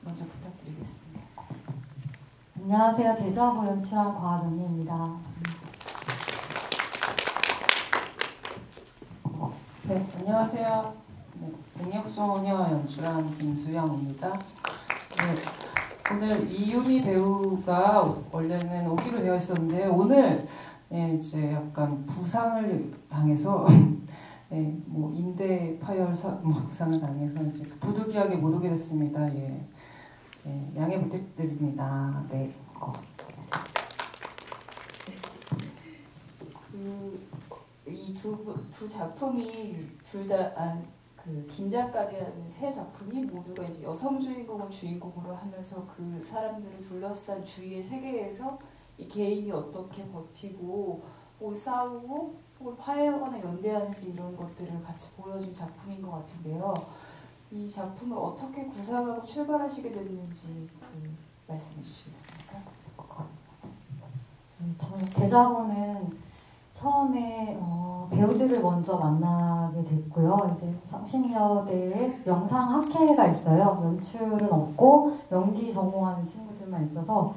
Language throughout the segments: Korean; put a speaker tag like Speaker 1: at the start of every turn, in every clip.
Speaker 1: 먼저 부탁드리겠습니다.
Speaker 2: 안녕하세요. 데자부 연출한 과명희입니다.
Speaker 1: 네, 안녕하세요. 네, 능력소녀 연출한 김수영입니다. 네, 오늘 이유미 배우가 원래는 오기로 되어 있었는데 오늘 이제 약간 부상을 당해서 네, 뭐 인대 파열 부상을 당해서 이제 부득이하게 못 오게 됐습니다. 예, 양해 부탁드립니다. 네.
Speaker 3: 이 두 작품이 둘 다 김자까지라는 세 작품이 모두가 이제 여성 주인공을 주인공으로 하면서 그 사람들을 둘러싼 주위의 세계에서 이 개인이 어떻게 버티고 뭐 싸우고 혹은 화해하거나 연대하는지 이런 것들을 같이 보여준 작품인 것 같은데요. 이 작품을 어떻게 구상하고 출발하시게 됐는지 말씀해 주시겠습니까?
Speaker 2: 저는 대자보는 처음에 배우들을 먼저 만나게 됐고요. 이제 성신여대에 영상학회가 있어요. 연출은 없고 연기 전공하는 친구들만 있어서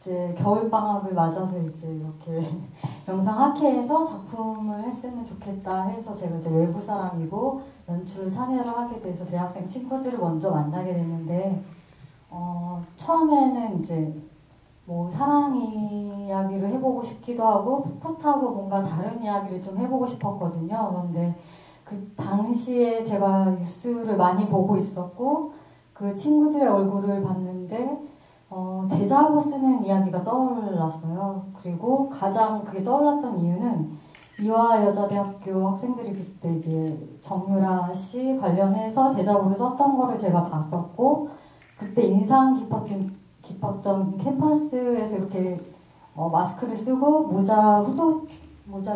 Speaker 2: 이제 겨울방학을 맞아서 이제 이렇게 영상학회에서 작품을 했으면 좋겠다 해서 제가 이제 외부 사람이고 연출을 참여를 하게 돼서 대학생 친구들을 먼저 만나게 됐는데 처음에는 이제 뭐 사랑 이야기를 해보고 싶기도 하고 풋풋하고 뭔가 다른 이야기를 좀 해보고 싶었거든요. 그런데 그 당시에 제가 뉴스를 많이 보고 있었고 그 친구들의 얼굴을 봤는데 데자부 쓰는 이야기가 떠올랐어요. 그리고 가장 그게 떠올랐던 이유는 이화여자대학교 학생들이 그때 이제 정유라 씨 관련해서 데자부를 썼던 거를 제가 봤었고 그때 인상 깊었던 캠퍼스에서 이렇게 마스크를 쓰고 모자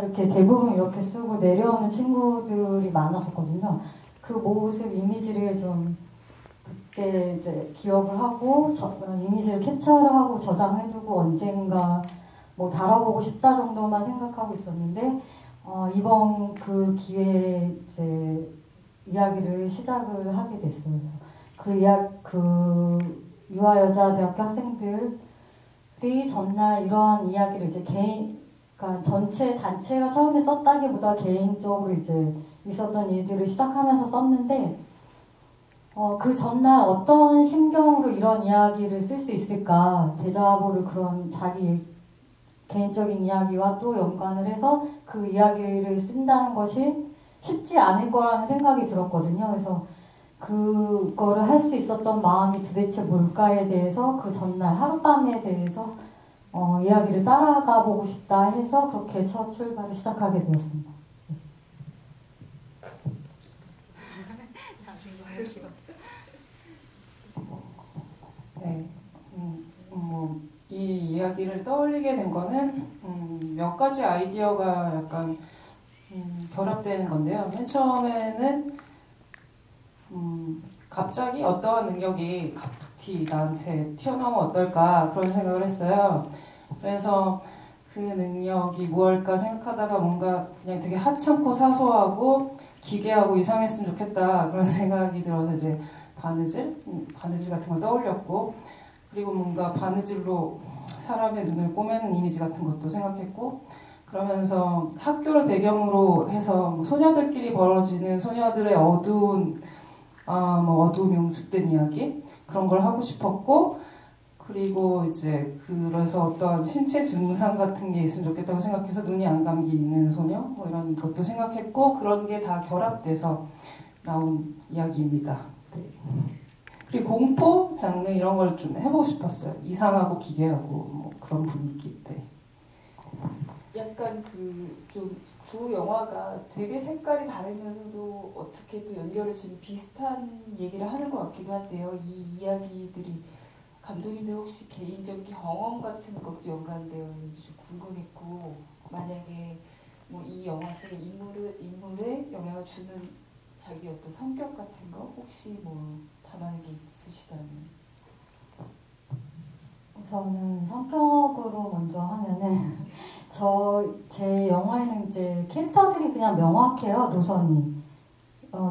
Speaker 2: 이렇게 대부분 이렇게 쓰고 내려오는 친구들이 많았었거든요. 그 모습 이미지를 좀 그때 이제 기억을 하고 이미지를 캡처를 하고 저장해두고 언젠가 뭐 다뤄보고 싶다 정도만 생각하고 있었는데 이번 그 기회에 이제 이야기를 시작을 하게 됐어요. 이화여자대학교 학생들이 전날 이러한 이야기를 이제 그러니까 전체 단체가 처음에 썼다기보다 개인적으로 이제 있었던 일들을 시작하면서 썼는데 그 전날 어떤 심경으로 이런 이야기를 쓸 수 있을까 데자보를 그런 자기 개인적인 이야기와 또 연관을 해서 그 이야기를 쓴다는 것이 쉽지 않을 거라는 생각이 들었거든요. 그래서 그거를 할 수 있었던 마음이 도대체 뭘까에 대해서 그 전날 하룻밤에 대해서 이야기를 따라가 보고 싶다 해서 그렇게 첫 출발을 시작하게 되었습니다.
Speaker 1: 네, 이 이야기를 떠올리게 된 거는 몇 가지 아이디어가 약간 결합된 건데요. 맨 처음에는 갑자기 어떠한 능력이 갑툭튀 나한테 튀어나오면 어떨까 그런 생각을 했어요. 그래서 그 능력이 무엇일까 생각하다가 뭔가 그냥 되게 하찮고 사소하고 기괴하고 이상했으면 좋겠다 그런 생각이 들어서 이제 바느질 같은 걸 떠올렸고 그리고 뭔가 바느질로 사람의 눈을 꼬매는 이미지 같은 것도 생각했고 그러면서 학교를 배경으로 해서 뭐 소녀들끼리 벌어지는 소녀들의 어두운 어두움이 응축된 이야기 그런 걸 하고 싶었고 그리고 이제 그래서 어떤 신체 증상 같은 게 있으면 좋겠다고 생각해서 눈이 안 감기는 소녀 뭐 이런 것도 생각했고 그런 게 다 결합돼서 나온 이야기입니다. 네. 그리고 공포 장르 이런 걸 좀 해보고 싶었어요. 이상하고 기괴하고 뭐 그런 분위기. 네.
Speaker 3: 약간 두 영화가 되게 색깔이 다르면서도 어떻게 또 연결을 지금 비슷한 얘기를 하는 것 같기도 한데요. 이 이야기들이 감독님들 혹시 개인적 경험 같은 것도 연관되어 있는지 좀 궁금했고 만약에 뭐 이 영화 속에 인물에 영향을 주는 자기 어떤 성격 같은 거 혹시 뭐 담아낸 게 있으시다면
Speaker 2: 저는 성격으로 먼저 하면은 제 영화에는 이제 캐릭터들이 그냥 명확해요. 노선이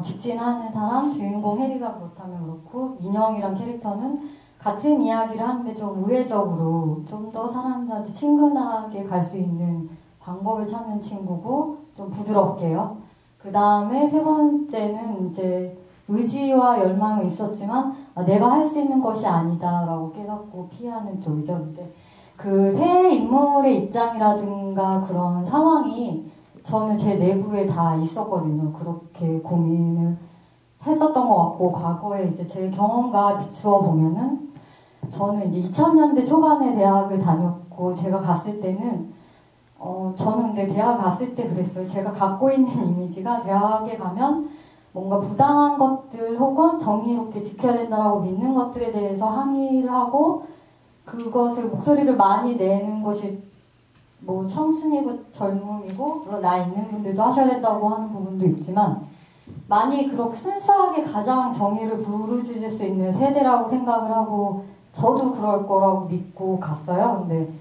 Speaker 2: 직진하는 사람, 주인공 해리가 그렇다면 그렇고 민영이란 캐릭터는 같은 이야기를 하는데 좀 우회적으로 좀 더 사람들한테 친근하게 갈 수 있는 방법을 찾는 친구고 좀 부드럽게요. 그 다음에 세 번째는 이제 의지와 열망은 있었지만 내가 할 수 있는 것이 아니다라고 깨닫고 피하는 쪽이죠. 근데 그 세 인물의 입장이라든가 그런 상황이 저는 제 내부에 다 있었거든요. 그렇게 고민을 했었던 것 같고 과거에 이제 제 경험과 비추어 보면은 저는 이제 2000년대 초반에 대학을 다녔고 제가 갔을 때는 저는 근데 대학 갔을 때 그랬어요. 제가 갖고 있는 이미지가 대학에 가면 뭔가 부당한 것들 혹은 정의롭게 지켜야 된다고 믿는 것들에 대해서 항의를 하고 그것에 목소리를 많이 내는 것이 뭐 청순이고 젊음이고 물론 나이 있는 분들도 하셔야 된다고 하는 부분도 있지만 많이 그렇게 순수하게 가장 정의를 부르짖을 수 있는 세대라고 생각을 하고 저도 그럴 거라고 믿고 갔어요. 근데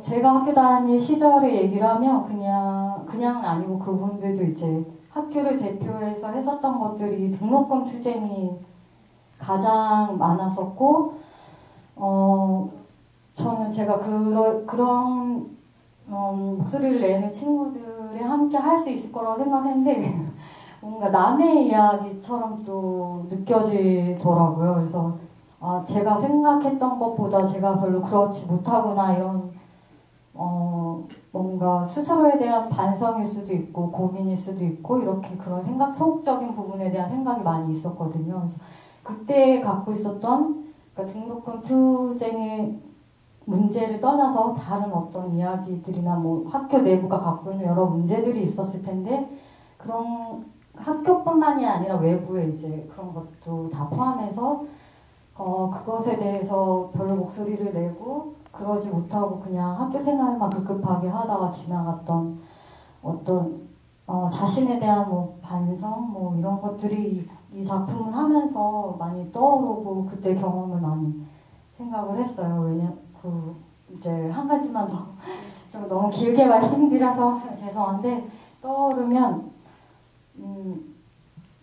Speaker 2: 제가 학교 다닐 시절의 얘기를 하면 그냥은 아니고 그분들도 이제 학교를 대표해서 했었던 것들이 등록금 투쟁이 가장 많았었고 저는 제가 그런 목소리를 내는 친구들이 함께 할 수 있을 거라고 생각했는데 뭔가 남의 이야기처럼 또 느껴지더라고요. 그래서 제가 생각했던 것보다 제가 별로 그렇지 못하구나 이런 뭔가 스스로에 대한 반성일 수도 있고 고민일 수도 있고 이렇게 그런 소극적인 부분에 대한 생각이 많이 있었거든요. 그래서 그때 갖고 있었던 그러니까 등록금 투쟁의 문제를 떠나서 다른 어떤 이야기들이나 뭐 학교 내부가 갖고 있는 여러 문제들이 있었을 텐데 그런 학교뿐만이 아니라 외부에 이제 그런 것도 다 포함해서 그것에 대해서 별로 목소리를 내고 그러지 못하고 그냥 학교 생활만 급급하게 하다가 지나갔던 어떤 자신에 대한 뭐 반성 뭐 이런 것들이 이 작품을 하면서 많이 떠오르고 그때 경험을 많이 생각을 했어요. 이제 한 가지만 더 좀 너무 길게 말씀드려서 죄송한데 떠오르면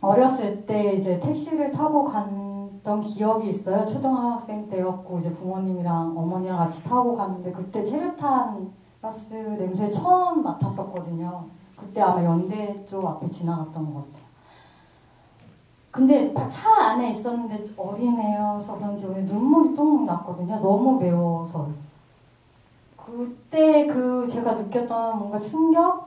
Speaker 2: 어렸을 때 이제 택시를 타고 갔던 기억이 있어요. 초등학생 때였고 이제 부모님이랑 어머니랑 같이 타고 갔는데 그때 체류탄 가스 냄새 처음 맡았었거든요. 그때 아마 연대 쪽 앞에 지나갔던 것 같아요. 근데 차 안에 있었는데 어린애여서 그런지 오늘 눈물이 똥 났거든요. 너무 매워서. 그때 제가 느꼈던 뭔가 충격?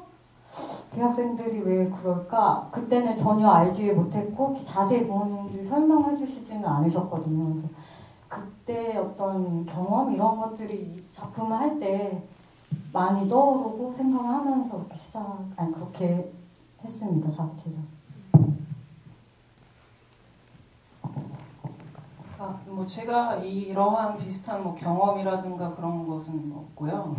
Speaker 2: 대학생들이 왜 그럴까? 그때는 전혀 알지 못했고 자세히 부모님들이 설명해 주시지는 않으셨거든요. 그래서 그때 어떤 경험 이런 것들이 이 작품을 할 때 많이 떠오르고 생각을 하면서 그렇게 했습니다. 작품을.
Speaker 1: 뭐 제가 이러한 비슷한 뭐 경험이라든가 그런 것은 없고요.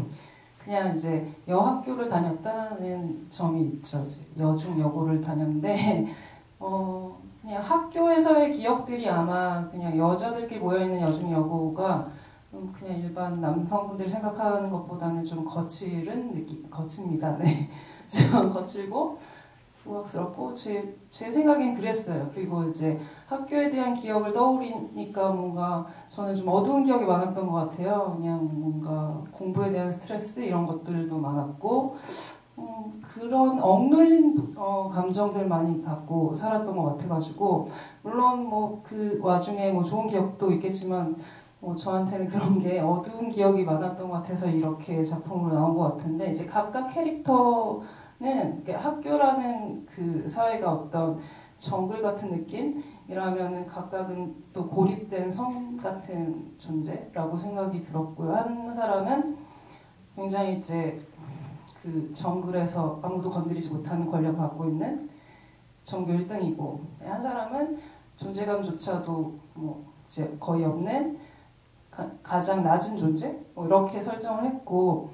Speaker 1: 그냥 이제 여학교를 다녔다는 점이 있죠. 여중 여고를 다녔는데 그냥 학교에서의 기억들이 아마 그냥 여자들끼리 모여있는 여중 여고가 그냥 일반 남성분들이 생각하는 것보다는 좀 거칩니다. 네. 좀 거칠고 우악스럽고 제 생각엔 그랬어요. 그리고 이제 학교에 대한 기억을 떠올리니까 뭔가 저는 좀 어두운 기억이 많았던 것 같아요. 그냥 뭔가 공부에 대한 스트레스 이런 것들도 많았고 그런 억눌린 감정들 많이 갖고 살았던 것 같아가지고 물론 뭐 그 와중에 뭐 좋은 기억도 있겠지만 뭐 저한테는 그런 게 어두운 기억이 많았던 것 같아서 이렇게 작품으로 나온 것 같은데 이제 각각 캐릭터는 학교라는 그 사회가 어떤 정글 같은 느낌이라면은 각각은 또 고립된 섬 같은 존재라고 생각이 들었고요. 한 사람은 굉장히 이제 그 정글에서 아무도 건드리지 못하는 권력을 갖고 있는 전교 1등이고 한 사람은 존재감조차도 뭐 이제 거의 없는 가장 낮은 존재? 뭐 이렇게 설정을 했고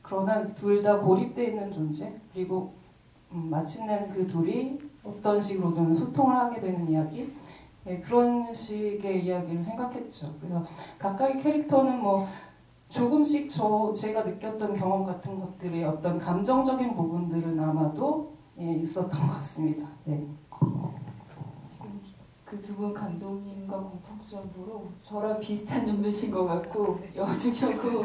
Speaker 1: 그러나 둘 다 고립되어 있는 존재 그리고 마침내는 그 둘이 어떤 식으로든 소통을 하게 되는 이야기 그런 식의 이야기를 생각했죠. 그래서 각각의 캐릭터는 뭐 조금씩 제가 느꼈던 경험 같은 것들의 어떤 감정적인 부분들은 아마도 있었던 것 같습니다. 네.
Speaker 3: 지금 그 두 분 감독님과 공통적으로 저랑 비슷한 연배신 것 같고 여중여고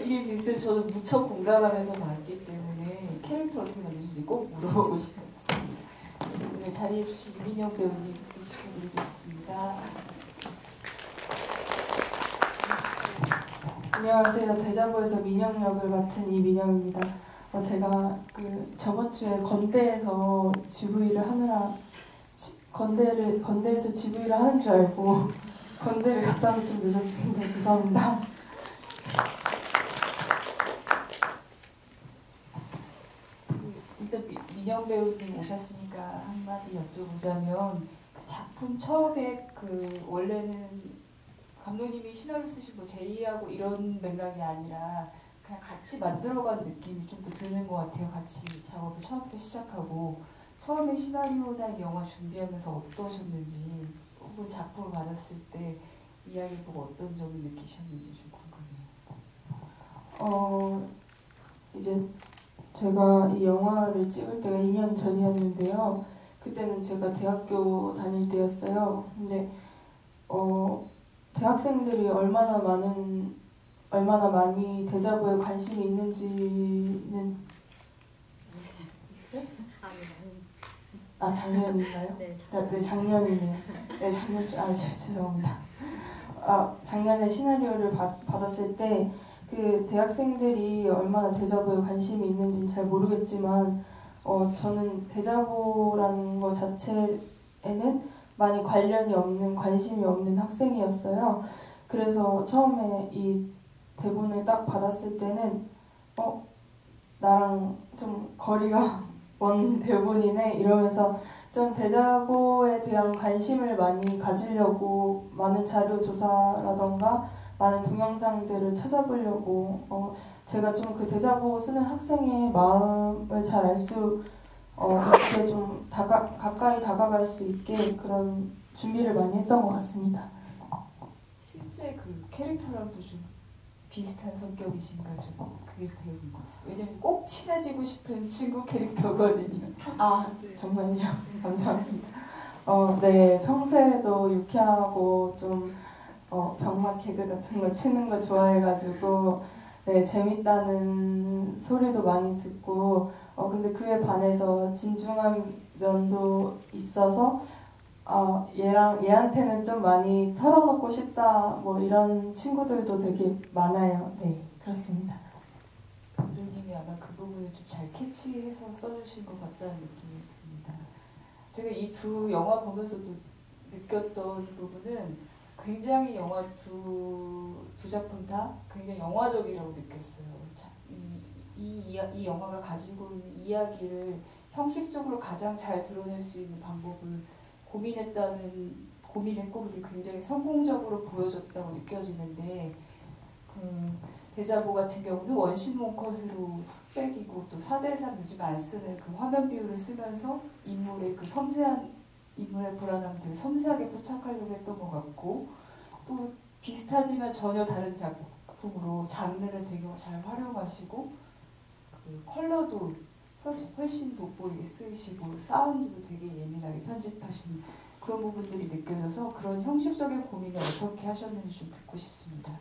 Speaker 3: 이게 비슷해서 저는 무척 공감하면서 봤기 때문에 캐릭터 어떻게 만드는지 꼭 물어보고 싶었습니다. 오늘 자리해 주신 이민영 배우님 소개시켜드리겠습니다.
Speaker 4: 안녕하세요. 대자보에서 민영 역을 맡은 이민영입니다. 제가 그 저번 주에 건대에서 GV를 하느라 건대에서 GV를 하는 줄 알고 건대를 갔다 와서 좀 늦었습니다. 죄송합니다.
Speaker 3: 일단 민영 배우님 오셨으니까 한마디 여쭤보자면 그 작품 처음에 그 원래는 감독님이 시나리오 쓰신 뭐 제의하고 이런 맥락이 아니라 그냥 같이 만들어간 느낌이 좀 더 드는 것 같아요. 같이 작업을 처음부터 시작하고 처음에 시나리오나 이 영화 준비하면서 어떠셨는지 혹은 작품을 받았을 때 이야기 보고 어떤 점을 느끼셨는지 좀 궁금해요.
Speaker 4: 이제 제가 이 영화를 찍을 때가 2년 전이었는데요. 그때는 제가 대학교 다닐 때였어요. 근데 대학생들이 얼마나 많이 대자보에 관심이 있는지는 작년인가요? 네, 작년이네요. 네, 작년 죄송합니다. 작년에 시나리오를 받았을 때 그 대학생들이 얼마나 대자보에 관심이 있는지는 잘 모르겠지만 저는 대자보라는 것 자체에는 많이 관심이 없는 학생이었어요. 그래서 처음에 이 대본을 딱 받았을 때는 나랑 좀 거리가 먼 대본이네 이러면서 좀 대자보에 대한 관심을 많이 가지려고 많은 자료 조사라던가 많은 동영상들을 찾아보려고 제가 좀 그 대자보 쓰는 학생의 마음을 잘 알 수 이렇게 좀 가까이 다가갈 수 있게 그런 준비를 많이 했던 것 같습니다.
Speaker 3: 실제 그 캐릭터랑도 좀 비슷한 성격이신가 좀 그게 배우는 것 같아요. 왜냐면 꼭 친해지고 싶은 친구 캐릭터거든요.
Speaker 4: 정말요? 감사합니다. 네, 평소에도 유쾌하고 좀 병맛 개그 같은 거 치는 거 좋아해가지고 네, 재밌다는 소리도 많이 듣고 근데 그에 반해서 진중한 면도 있어서 얘한테는 좀 많이 털어놓고 싶다 뭐 이런 친구들도 되게 많아요. 네, 그렇습니다.
Speaker 3: 감독님이 아마 그 부분을 좀 잘 캐치해서 써주신 것 같다는 느낌이 듭니다. 제가 이 두 영화 보면서도 느꼈던 부분은 굉장히 영화 두 작품 다 굉장히 영화적이라고 느꼈어요. 이 영화가 가지고 있는 이야기를 형식적으로 가장 잘 드러낼 수 있는 방법을 고민했고 그게 굉장히 성공적으로 보여졌다고 느껴지는데 대자보 같은 경우도 원신 원컷으로 흑백이고 또 4:3 요즘 안 쓰는 그 화면 비율을 쓰면서 인물의 불안함들을 섬세하게 포착하려고 했던 것 같고 또 비슷하지만 전혀 다른 작품으로 장르를 되게 잘 활용하시고 그 컬러도 훨씬 돋보이게 쓰시고 사운드도 되게 예민하게 편집하시는 그런 부분들이 느껴져서 그런 형식적인 고민을 어떻게 하셨는지 좀 듣고 싶습니다.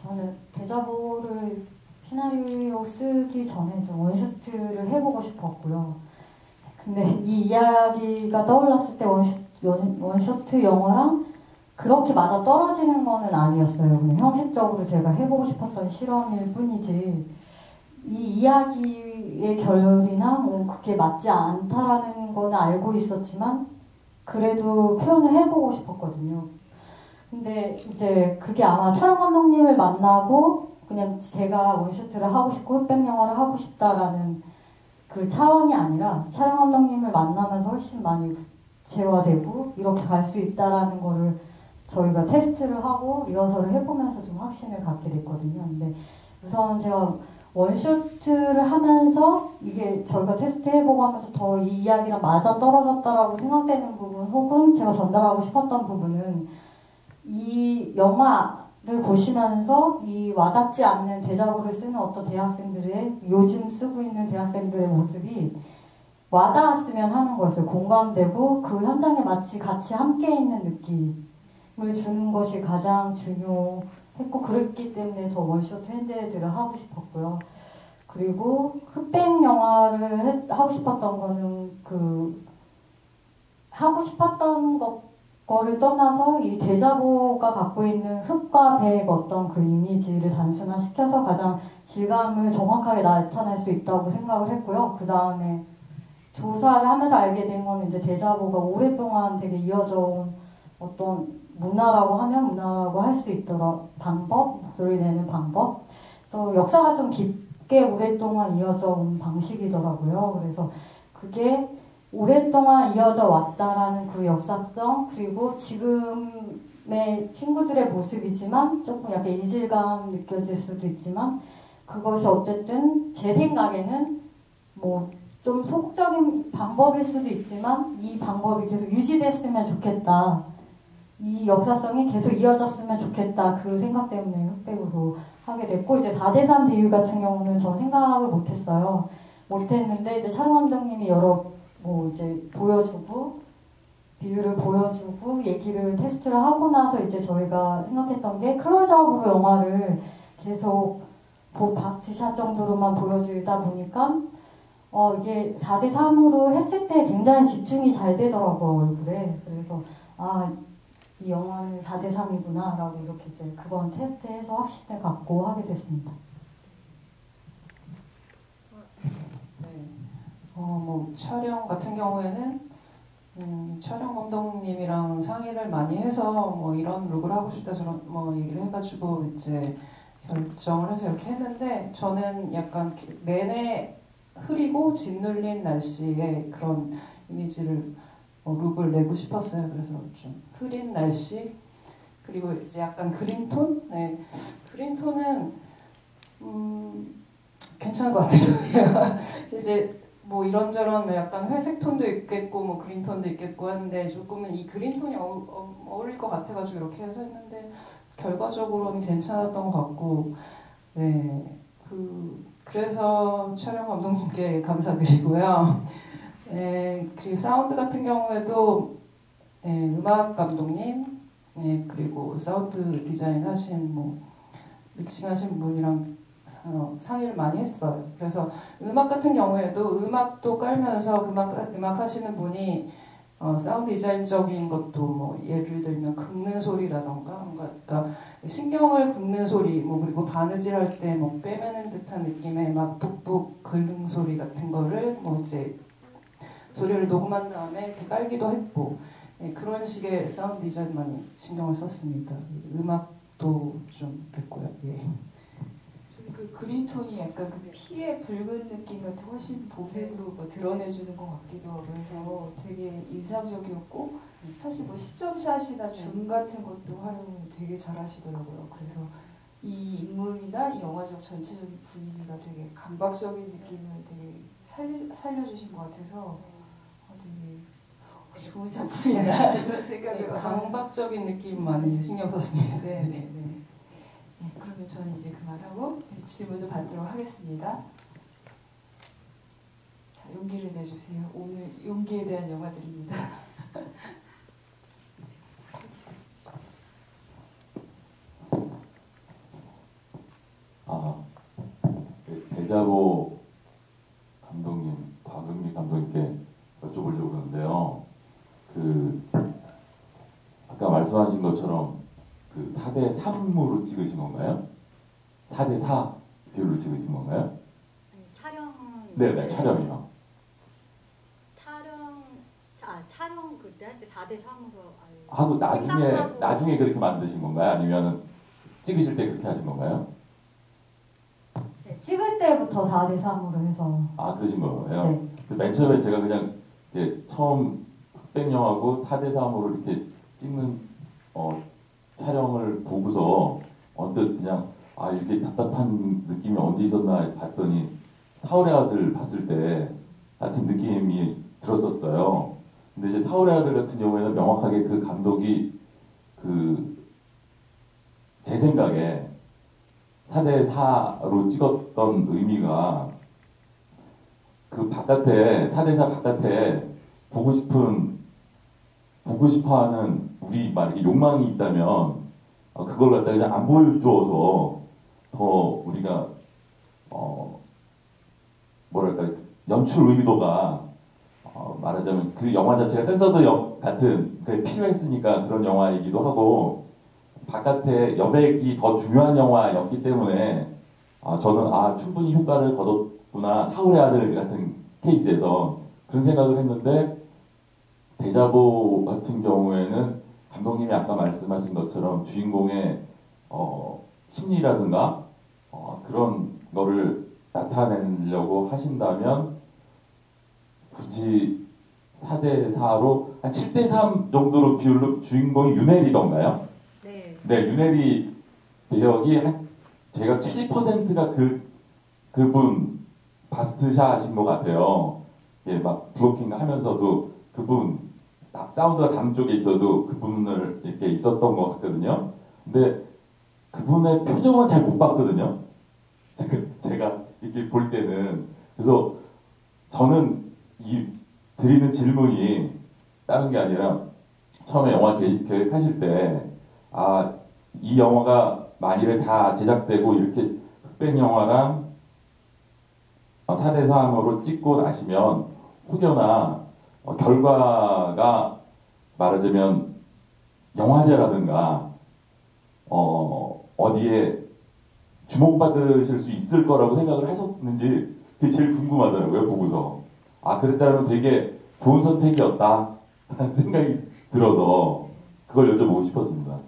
Speaker 2: 저는 대자보를 시나리오 쓰기 전에 좀 원슈트를 해보고 싶었고요. 근데 이 이야기가 떠올랐을 때 원슈트 영화랑 그렇게 맞아 떨어지는 거는 아니었어요. 그냥 형식적으로 제가 해보고 싶었던 실험일 뿐이지 이 이야기의 결이나 뭐 그게 맞지 않다라는 거는 알고 있었지만 그래도 표현을 해보고 싶었거든요. 근데 이제 그게 아마 촬영 감독님을 만나고 그냥 제가 원슈트를 하고 싶고 흑백 영화를 하고 싶다라는 그 차원이 아니라 촬영 감독님을 만나면서 훨씬 많이 구체화되고 이렇게 갈 수 있다라는 거를 저희가 테스트를 하고 리허설을 해보면서 좀 확신을 갖게 됐거든요. 근데 우선 제가 원슈트를 하면서 이게 저희가 테스트 해보고 하면서 더 이 이야기랑 맞아 떨어졌다라고 생각되는 부분 혹은 제가 전달하고 싶었던 부분은 이 영화 보시면서 이 와닿지 않는 데자부를 쓰는 어떤 대학생들의 요즘 쓰고 있는 대학생들의 모습이 와닿았으면 하는 것을 공감되고 그 현장에 마치 같이 함께 있는 느낌을 주는 것이 가장 중요했고 그랬기 때문에 더 원쇼트 핸드헤드를 하고 싶었고요. 그리고 흑백 영화를 하고 싶었던 거는 하고 싶었던 거를 떠나서 이 대자보가 갖고 있는 흑과 백 어떤 그 이미지를 단순화시켜서 가장 질감을 정확하게 나타낼 수 있다고 생각을 했고요. 그 다음에 조사를 하면서 알게 된 거는 이제 대자보가 오랫동안 되게 이어져 온 어떤 문화라고 하면 문화라고 할 수 있도록 방법, 목소리 내는 방법. 그래서 역사가 좀 깊게 오랫동안 이어져 온 방식이더라고요. 그래서 그게 오랫동안 이어져 왔다라는 그 역사성, 그리고 지금의 친구들의 모습이지만 조금 약간 이질감 느껴질 수도 있지만 그것이 어쨌든 제 생각에는 뭐 좀 소극적인 방법일 수도 있지만 이 방법이 계속 유지됐으면 좋겠다. 이 역사성이 계속 이어졌으면 좋겠다. 그 생각 때문에 흑백으로 하게 됐고 이제 4대3 비율 같은 경우는 저 생각을 못했어요. 못했는데 이제 촬영 감독님이 여러 이제 보여주고 비율을 보여주고 얘기를 테스트를 하고 나서 이제 저희가 생각했던 게 클로즈업으로 영화를 계속 바스트샷 정도로만 보여주다 보니까 이게 4대3으로 했을 때 굉장히 집중이 잘 되더라고요, 얼굴에. 그래서 이 영화는 4대3이구나 라고 이렇게 이제 그건 테스트해서 확신을 갖고 하게 됐습니다.
Speaker 1: 촬영 같은 경우에는 촬영 감독님이랑 상의를 많이 해서 이런 룩을 하고 싶다 저런 얘기를 해가지고 이제 결정을 해서 이렇게 했는데 저는 약간 내내 흐리고 짓눌린 날씨의 그런 이미지를 룩을 내고 싶었어요. 그래서 좀 흐린 날씨 그리고 이제 약간 그린톤? 네, 그린톤은 괜찮은 것 같아요. 이제 이런저런 약간 회색 톤도 있겠고 그린 톤도 있겠고 하는데 조금은 이 그린 톤이 어울릴 것 같아가지고 이렇게 해서 했는데 결과적으로는 괜찮았던 것 같고 네 그래서 촬영 감독님께 감사드리고요. 네, 그리고 사운드 같은 경우에도 음악 감독님 그리고 사운드 디자인 하신 믹싱하신 분이랑 상의를 많이 했어요. 그래서 음악 같은 경우에도 음악도 깔면서 음악 하시는 분이 사운드 디자인적인 것도 예를 들면 긁는 소리라던가 그러니까 신경을 긁는 소리 그리고 바느질 할 때 빼매는 듯한 느낌의 북북 긁는 소리 같은 거를 이제 소리를 녹음한 다음에 이렇게 깔기도 했고 그런 식의 사운드 디자인 많이 신경을 썼습니다. 음악도 좀 그랬고요. 예.
Speaker 3: 그 그린톤이 약간 그 피의 붉은 느낌을 훨씬 보색으로 드러내주는 것 같기도 하고 그래서 되게 인상적이었고 사실 시점샷이나 줌 같은 것도 활용을 되게 잘하시더라고요. 그래서 이 인물이나 이 영화적 전체적인 분위기가 되게 감각적인 느낌을 되게 살려주신 것 같아서 되게 좋은 작품이다 이런 생각을
Speaker 1: 감각적인 느낌 많이 신경 썼습니다.
Speaker 3: 네, 그러면 저는 이제 그만하고 질문을 받도록 하겠습니다. 자, 용기를 내주세요. 오늘 용기에 대한 영화들입니다.
Speaker 5: 대자보 감독님, 박은미 감독님께 여쭤보려고 그러는데요. 아까 말씀하신 것처럼 4대3으로 찍으신 건가요? 4대4 비율로 찍으신 건가요?
Speaker 2: 촬영.
Speaker 5: 네, 촬영이요.
Speaker 2: 촬영 그때 할 때 4대3으로
Speaker 5: 하고 나중에 그렇게 만드신 건가요? 아니면 찍으실 때 그렇게 하신 건가요?
Speaker 2: 네, 찍을 때부터 4대3으로 해서.
Speaker 5: 그러신 거예요?
Speaker 2: 네.
Speaker 5: 맨 처음에 제가 그냥 처음 흑백 영화고 4대3으로 이렇게 찍는 촬영을 보고서 언뜻 그냥 이렇게 답답한 느낌이 언제 있었나 봤더니 사울의 아들 봤을 때 같은 느낌이 들었었어요. 근데 이제 사울의 아들 같은 경우에는 명확하게 그 감독이 제 생각에 4대4로 찍었던 의미가 그 바깥에 4대4 바깥에 보고 싶어하는 우리 만약에 욕망이 있다면 그걸 갖다가 그냥 안 보여줘서 더 우리가 뭐랄까 연출 의도가 말하자면 그 영화 자체가 센서드 역 같은 그게 필요했으니까 그런 영화이기도 하고 바깥에 여백이 더 중요한 영화였기 때문에 저는 충분히 효과를 거뒀구나 사울의 아들 같은 케이스에서 그런 생각을 했는데 데자보 같은 경우에는 감독님이 아까 말씀하신 것처럼 주인공의 심리라든가 그런 거를 나타내려고 하신다면 굳이 4대4로 한 7대3 정도로 비율로 주인공이 윤혜리던가요?
Speaker 2: 네.
Speaker 5: 네, 윤혜리 배역이 제가 70%가 그분 바스트샷인 것 같아요. 예, 막 블로킹 하면서도 그분 사운드가 다른 쪽에 있어도 그분을 이렇게 있었던 것 같거든요. 근데 그분의 표정은 잘 못 봤거든요. 제가 이렇게 볼 때는 그래서 저는 드리는 질문이 다른 게 아니라 처음에 영화 계획하실 때 이 영화가 만일에 다 제작되고 이렇게 흑백 영화랑 4대3으로 찍고 나시면 혹여나 결과가 말하자면 영화제라든가 어디에 주목받으실 수 있을 거라고 생각을 하셨는지 그게 제일 궁금하더라고요. 보고서 그랬다면 되게 좋은 선택이었다 라는 생각이 들어서 그걸 여쭤보고 싶었습니다.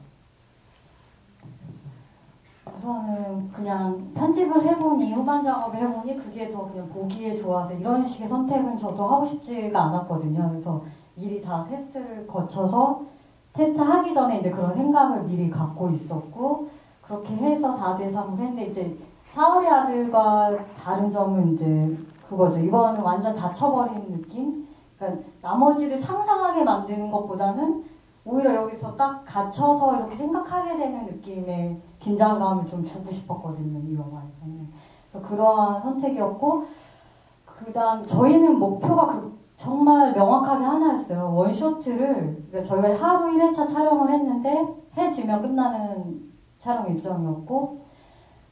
Speaker 2: 우선은 그냥 편집을 해보니 후반 작업을 해보니 그게 더 그냥 보기에 좋아서 이런 식의 선택은 저도 하고 싶지가 않았거든요. 그래서 미리 다 테스트를 거쳐서 테스트하기 전에 이제 그런 생각을 미리 갖고 있었고 그렇게 해서 4대3을 했는데 이제 사울의 아들과 다른 점은 이제 그거죠. 이거는 완전 닫혀버린 느낌? 그러니까 나머지를 상상하게 만드는 것보다는 오히려 여기서 딱 갇혀서 이렇게 생각하게 되는 느낌의 긴장감을 좀 주고 싶었거든요. 이 영화에서는. 그래서 그러한 선택이었고 그 다음 저희는 목표가 정말 명확하게 하나였어요. 원쇼트를 그러니까 저희가 하루 1회차 촬영을 했는데 해지면 끝나는 촬영 일정이었고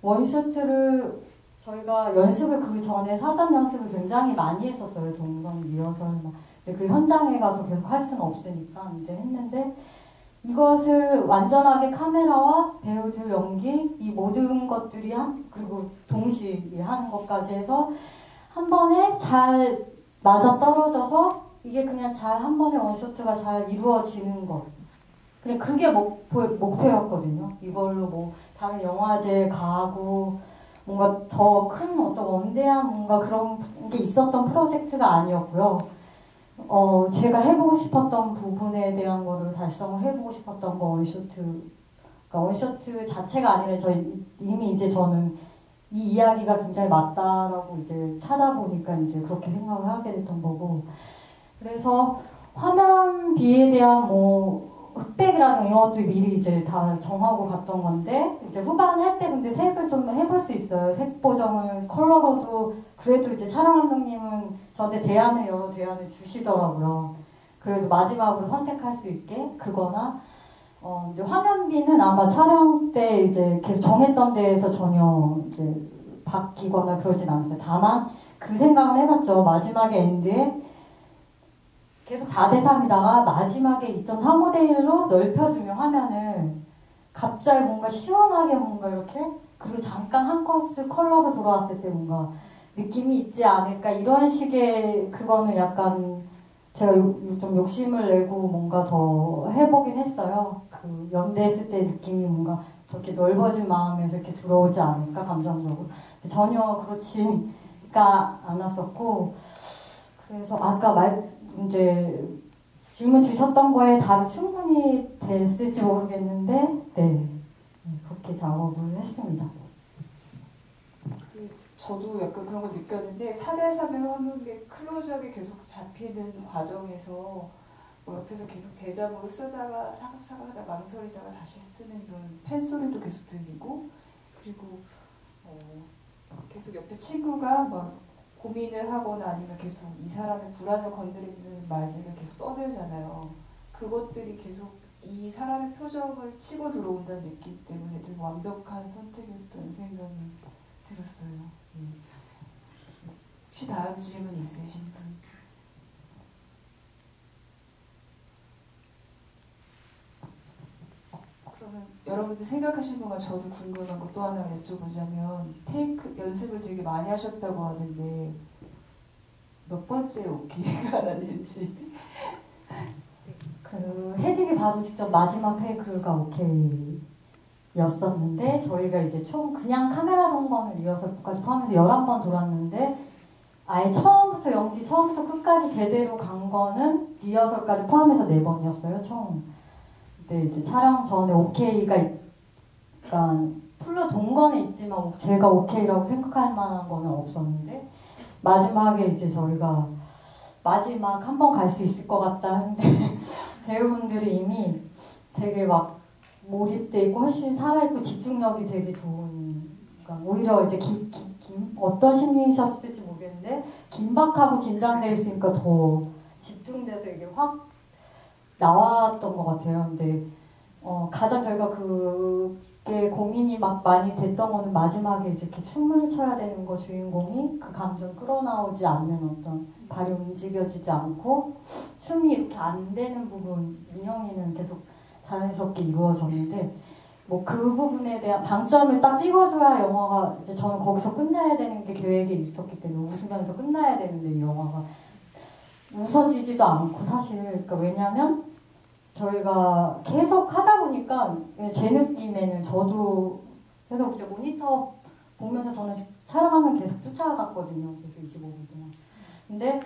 Speaker 2: 원쇼트를 저희가 연습을 그 전에 사전 연습을 굉장히 많이 했었어요. 동선 리허설 막. 근데 그 현장에 가서 계속 할 수는 없으니까 이제 했는데 이것을 완전하게 카메라와 배우들 연기 이 모든 것들이 그리고 동시에 하는 것까지 해서 한 번에 잘 맞아 떨어져서 이게 그냥 잘 한 번에 원쇼트가 잘 이루어지는 것. 그냥 그게 목표였거든요. 이걸로 뭐 다른 영화제에 가고 뭔가 더 큰 어떤 원대한 뭔가 그런 게 있었던 프로젝트가 아니었고요. 제가 해보고 싶었던 부분에 대한 거를 달성을 해보고 싶었던 거 원쇼트. 그러니까 원쇼트 자체가 아니라 이미 이제 저는 이 이야기가 굉장히 맞다라고 이제 찾아보니까 이제 그렇게 생각을 하게 됐던 거고. 그래서 화면비에 대한 흑백이라는 이런 것도 미리 이제 다 정하고 갔던 건데 이제 후반 할 때 근데 색을 좀 해볼 수 있어요. 색 보정을 컬러로도 그래도 이제 촬영 감독님은 저한테 여러 대안을 주시더라고요. 그래도 마지막으로 선택할 수 있게 그거나 이제 화면비는 아마 촬영 때 이제 계속 정했던 데에서 전혀 이제 바뀌거나 그러진 않았어요. 다만 그 생각은 해봤죠. 마지막에 엔드에 계속 4대3이다가 마지막에 2.35대1로 넓혀주면 화면을 갑자기 뭔가 시원하게 뭔가 이렇게 그리고 잠깐 한 컷을 컬러로 돌아왔을 때 뭔가 느낌이 있지 않을까 이런 식의 그거는 약간 제가 좀 욕심을 내고 뭔가 더 해보긴 했어요. 그 연대했을 때 느낌이 뭔가 저렇게 넓어진 마음에서 이렇게 들어오지 않을까 감정적으로. 근데 전혀 그렇지가 않았었고 그래서 아까 이제 질문 주셨던 거에 답이 충분히 됐을지 모르겠는데 그렇게 작업을 했습니다.
Speaker 3: 저도 약간 그런 걸 느꼈는데 4대3의 화면에 클로즈업이 계속 잡히는 과정에서 뭐 옆에서 계속 대자보로 쓰다가 사각사각하다 망설이다가 다시 쓰는 이런 펜소리도 계속 들리고, 그리고 계속 옆에 친구가 막 고민을 하거나 아니면 계속 이 사람의 불안을 건드리는 말들을 계속 떠들잖아요. 그것들이 계속 이 사람의 표정을 치고 들어온다는 느낌 때문에 되게 완벽한 선택이었다는 생각이 들었어요. 예. 혹시 다음 질문 있으신 분? 그러면 여러분들 생각하신 동안 저도 궁금한 거 또 하나 여쭤보자면, 테이크 연습을 되게 많이 하셨다고 하는데 몇 번째 오케이가 났는지.
Speaker 2: 그 해지기 바로 직접 마지막 테이크가 오케이였었는데 저희가 이제 총 그냥 카메라 동번을 리허설까지 포함해서 11번 돌았는데 아예 처음부터 끝까지 제대로 간 거는 리허설까지 포함해서 4번이었어요 총. 근데 이제 촬영 전에 오케이가 그러니까 풀로 동거는 있지만 제가 오케이라고 생각할 만한 거는 없었는데 마지막에 이제 저희가 마지막 한 번 갈 수 있을 것 같다 했는데 배우분들이 이미 되게 막 몰입돼 있고 훨씬 살아있고 집중력이 되게 좋은, 그러니까 오히려 이제 어떤 심리셨을지 모르겠는데 긴박하고 긴장돼 있으니까 더 집중돼서 이게 확 나왔던 것 같아요. 근데 가장 저희가 그게 고민이 막 많이 됐던 거는 마지막에 이제 이렇게 춤을 춰야 되는 거, 주인공이 그 감정 끌어나오지 않는 어떤 발이 움직여지지 않고 춤이 이렇게 안 되는 부분, 민영이는 계속 자연스럽게 이루어졌는데 뭐 그 부분에 대한 방점을 딱 찍어줘야 영화가 이제 저는 거기서 끝내야 되는 게 계획이 있었기 때문에 웃으면서 끝나야 되는데 이 영화가 웃어지지도 않고 사실 그러니까 왜냐면 저희가 계속 하다 보니까 제 느낌에는 저도 계속 이제 모니터 보면서 저는 촬영하면 계속 쫓아갔거든요. 계속 25분 동안. 근데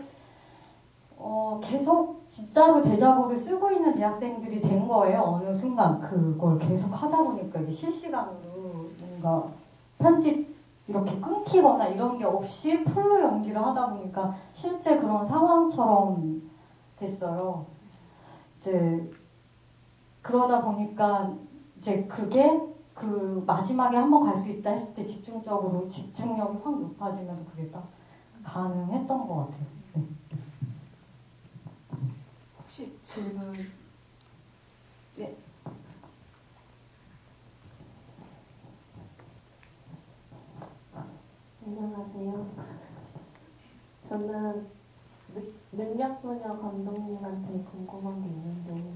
Speaker 2: 계속 진짜로 대자보를 쓰고 있는 대학생들이 된 거예요. 어느 순간 그걸 계속 하다 보니까 이게 실시간으로 뭔가 편집 이렇게 끊기거나 이런 게 없이 풀로 연기를 하다 보니까 실제 그런 상황처럼 됐어요. 이제 그러다 보니까 이제 그게 그 마지막에 한번 갈 수 있다 했을 때 집중력이 확 높아지면서 그게 딱 가능했던 것 같아요. 네.
Speaker 3: 혹시 질문? 네.
Speaker 6: 안녕하세요. 저는 능력소녀 감독님한테 궁금한 게 있는데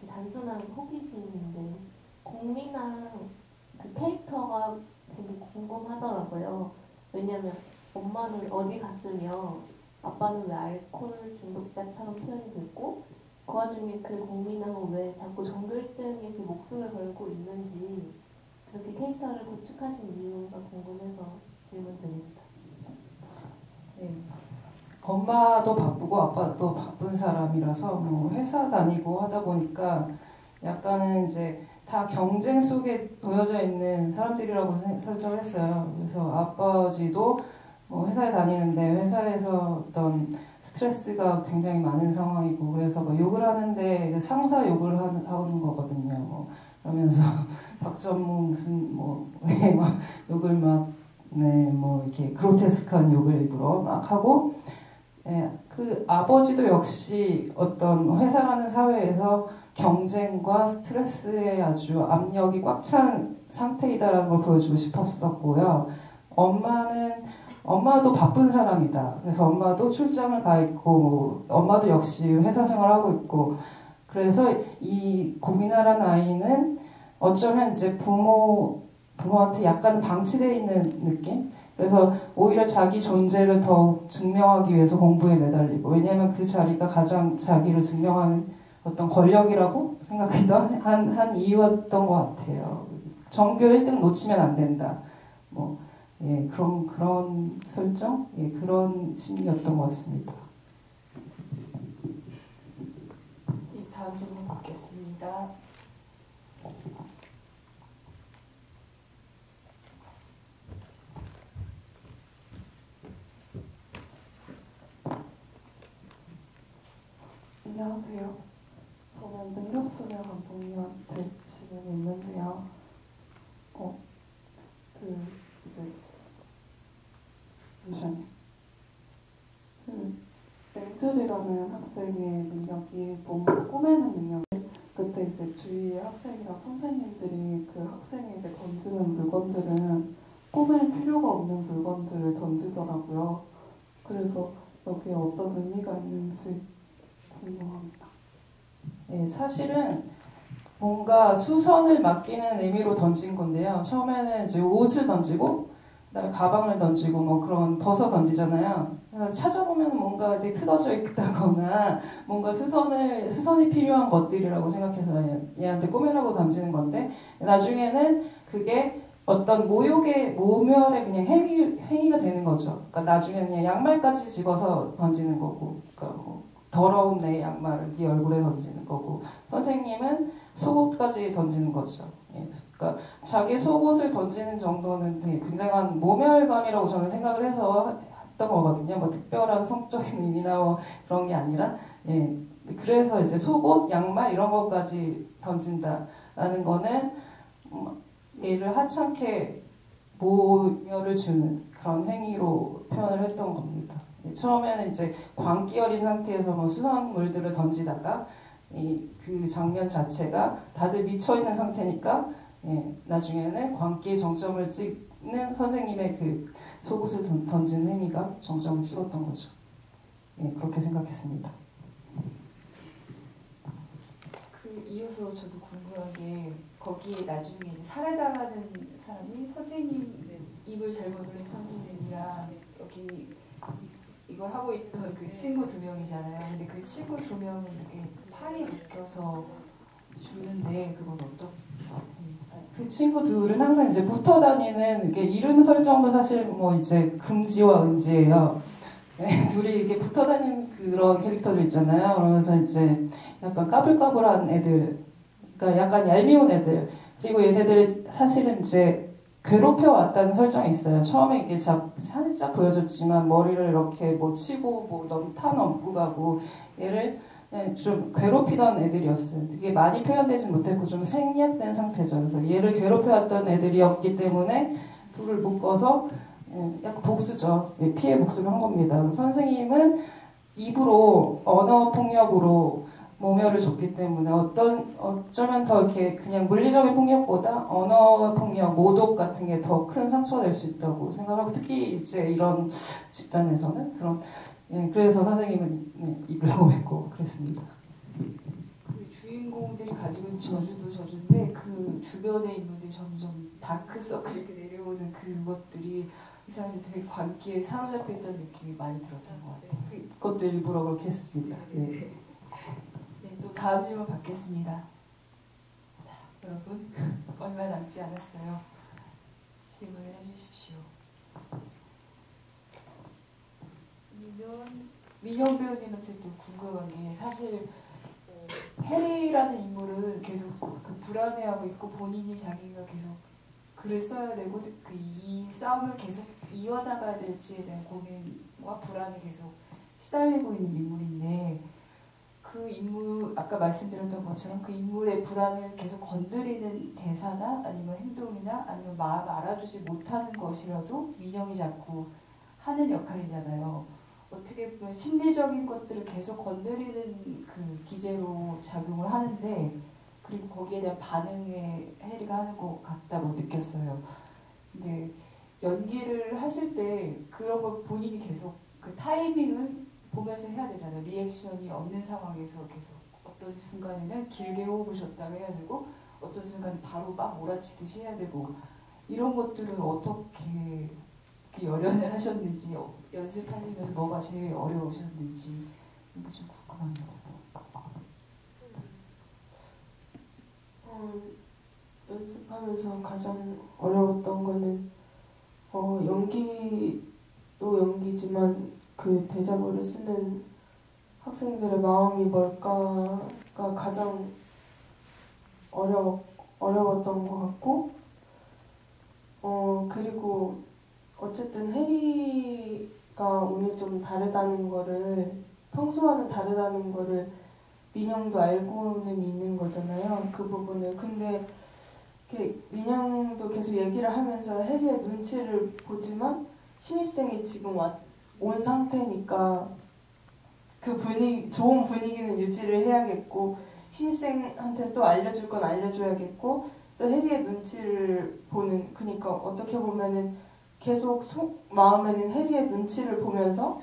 Speaker 6: 단순한 호기심인데 공민아 그 캐릭터가 되게 궁금하더라고요. 왜냐면 엄마는 어디 갔으며 아빠는 왜 알코올 중독자처럼 표현이 됐고 그 와중에 그 공민아는 왜 자꾸 전교 1등에 그 목숨을 걸고 있는지 그렇게 캐릭터를 구축하신 이유가 궁금해서 질문드립니다.
Speaker 1: 네. 엄마도 바쁘고 아빠도 바쁜 사람이라서 뭐 회사 다니고 하다 보니까 약간은 이제 다 경쟁 속에 놓여져 있는 사람들이라고 설정을 했어요. 그래서 아버지도 뭐 회사에 다니는데 회사에서 어떤 스트레스가 굉장히 많은 상황이고 그래서 뭐 욕을 하는데 상사 욕을 하는 거거든요. 뭐 그러면서 박전무 무슨 뭐 막 욕을 막 뭐 이렇게 그로테스크한 욕을 일부러 막 하고 그 아버지도 역시 어떤 회사라는 사회에서 경쟁과 스트레스에 아주 압력이 꽉 찬 상태이다라는 걸 보여주고 싶었었고요. 엄마도 바쁜 사람이다. 그래서 엄마도 출장을 가 있고 엄마도 역시 회사 생활하고 있고 그래서 이 고민아라는 아이는 어쩌면 이제 부모한테 약간 방치되어 있는 느낌? 그래서 오히려 자기 존재를 더욱 증명하기 위해서 공부에 매달리고 왜냐하면 그 자리가 가장 자기를 증명하는 어떤 권력이라고 생각했던 한 이유였던 것 같아요. 전교 1등 놓치면 안 된다. 뭐 예, 그런 설정? 예, 그런 심리였던 것 같습니다.
Speaker 3: 다음 질문 받겠습니다.
Speaker 4: 안녕하세요.
Speaker 7: 민혁소녀 감독님한테 질문이 있는데요. 이제 잠시만요. 맹철이라는 학생의 능력이 뭔가 꾸매는 능력. 그때 이제 주위의 학생이랑 선생님들이 그 학생에게 던지는 물건들은 꾸밀 필요가 없는 물건들을 던지더라고요. 그래서 여기에 어떤 의미가 있는지 궁금합니다.
Speaker 1: 네, 사실은 뭔가 수선을 맡기는 의미로 던진 건데요. 처음에는 이제 옷을 던지고, 그다음에 가방을 던지고, 뭐 그런 벗어 던지잖아요. 찾아보면 뭔가 되게 틀어져 있다거나, 뭔가 수선이 필요한 것들이라고 생각해서 얘한테 꾸미라고 던지는 건데, 나중에는 그게 어떤 모멸의 그냥 행위가 되는 거죠. 그러니까 나중에는 그냥 양말까지 집어서 던지는 거고, 그러니까 뭐 더러운 내 양말을 네 얼굴에 던지는 거고, 선생님은 속옷까지 던지는 거죠. 예, 그러니까 자기 속옷을 던지는 정도는 되게 굉장한 모멸감이라고 저는 생각을 해서 했던 거거든요. 뭐 특별한 성적인 의미나 뭐 그런 게 아니라, 예, 그래서 이제 속옷, 양말 이런 것까지 던진다라는 거는 얘를 하찮게 모멸을 주는 그런 행위로 표현을 했던 겁니다. 예, 처음에는 이제 광기 어린 상태에서 뭐 수산물들을 던지다가 그 장면 자체가 다들 미쳐있는 상태니까, 예, 나중에는 광기의 정점을 찍는 선생님의 그 속옷을 던지는 행위가 정점을 찍었던 거죠. 예, 그렇게 생각했습니다.
Speaker 3: 이어서 저도 궁금한 게 거기에 나중에 이제 살해당하는 사람이 선생님 입을 잘못 올린 선생님이랑 여기 이걸 하고 있던 그 친구 2명이잖아요. 근데 그 친구 2명은 이렇게 팔이 묶여서 죽는데 그건
Speaker 1: 그 친구들은 항상 이제 붙어 다니는 이게 이름 설정도 사실 뭐 이제 금지와 은지예요. 네, 둘이 이렇게 붙어 다니는 그런 캐릭터들 있잖아요. 그러면서 이제 약간 까불까불한 애들, 그러니까 약간 얄미운 애들. 그리고 얘네들이 사실은 이제 괴롭혀 왔다는 설정이 있어요. 처음에 이게 살짝 보여줬지만 머리를 이렇게 뭐 치고 뭐 넘고 가고 얘를 좀 괴롭히던 애들이었어요. 되게 많이 표현되진 못했고 좀 생략된 상태죠. 그래서 얘를 괴롭혀왔던 애들이었기 때문에 둘을 묶어서 약간 복수죠. 피해 복수를 한 겁니다. 선생님은 입으로 언어 폭력으로 모멸을 줬기 때문에 어쩌면 더 이렇게 그냥 물리적인 폭력보다 언어 폭력, 모독 같은 게 더 큰 상처가 될 수 있다고 생각하고, 특히 이제 이런 집단에서는 그런, 예, 그래서 선생님은 입을 너무했고 그랬습니다.
Speaker 3: 그 주인공들이 가지고 있는 저주도 저주인데 그 주변의 인물들이 점점 다크서클 이렇게 내려오는 그것들이 이 사람이 되게 광기에 사로잡혀 있다는 느낌이 많이 들었던 것 같아요.
Speaker 1: 그것도 일부러 그렇게 했습니다. 네.
Speaker 3: 네, 또 다음 질문 받겠습니다. 자, 여러분 얼마 남지 않았어요. 질문을 해주십시오. 민영 배우님한테 또 궁금한 게 사실 해리라는 인물은 계속 그 불안해하고 있고 본인이 자기가 계속 글을 써야 되고 이 싸움을 계속 이어나가야 될지에 대한 고민과 불안이 계속 시달리고 있는 인물인데 그 인물 아까 말씀드렸던 것처럼 그 인물의 불안을 계속 건드리는 대사나 아니면 행동이나 아니면 마음 알아주지 못하는 것이라도 민영이 자꾸 하는 역할이잖아요. 어떻게 보면 심리적인 것들을 계속 건드리는 그 기제로 작용을 하는데 그리고 거기에 대한 반응에 해리가 하는 것 같다고 느꼈어요. 근데 연기를 하실 때 그런 걸 본인이 계속 그 타이밍을 보면서 해야 되잖아요. 리액션이 없는 상황에서 계속 어떤 순간에는 길게 호흡을 줬다가 해야 되고 어떤 순간 바로 막 몰아치듯이 해야 되고 이런 것들은 어떻게 열연을 하셨는지 연습하시면서 뭐가 제일 어려우셨는지 이런 게 좀 궁금합니다.
Speaker 4: 연습하면서 가장 어려웠던 거는 연기도 연기지만 그 대자보를 쓰는 학생들의 마음이 뭘까가 가장 어려웠던 것 같고 그리고 어쨌든 해리가 오늘 좀 다르다는 거를 평소와는 다르다는 거를 민영도 알고는 있는 거잖아요. 그 부분을. 근데 민영도 계속 얘기를 하면서 해리의 눈치를 보지만 신입생이 지금 온 상태니까 그 좋은 분위기는 유지를 해야겠고 신입생한테 또 알려줄 건 알려줘야겠고 또 해리의 눈치를 보는 그러니까 어떻게 보면은 계속 속 마음에는 해리의 눈치를 보면서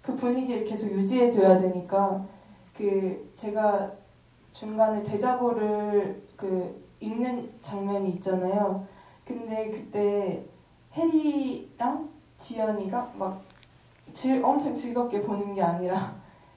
Speaker 4: 그 분위기를 계속 유지해줘야 되니까 제가 중간에 데자보를 읽는 장면이 있잖아요. 근데 그때 해리랑 지연이가 막 엄청 즐겁게 보는 게 아니라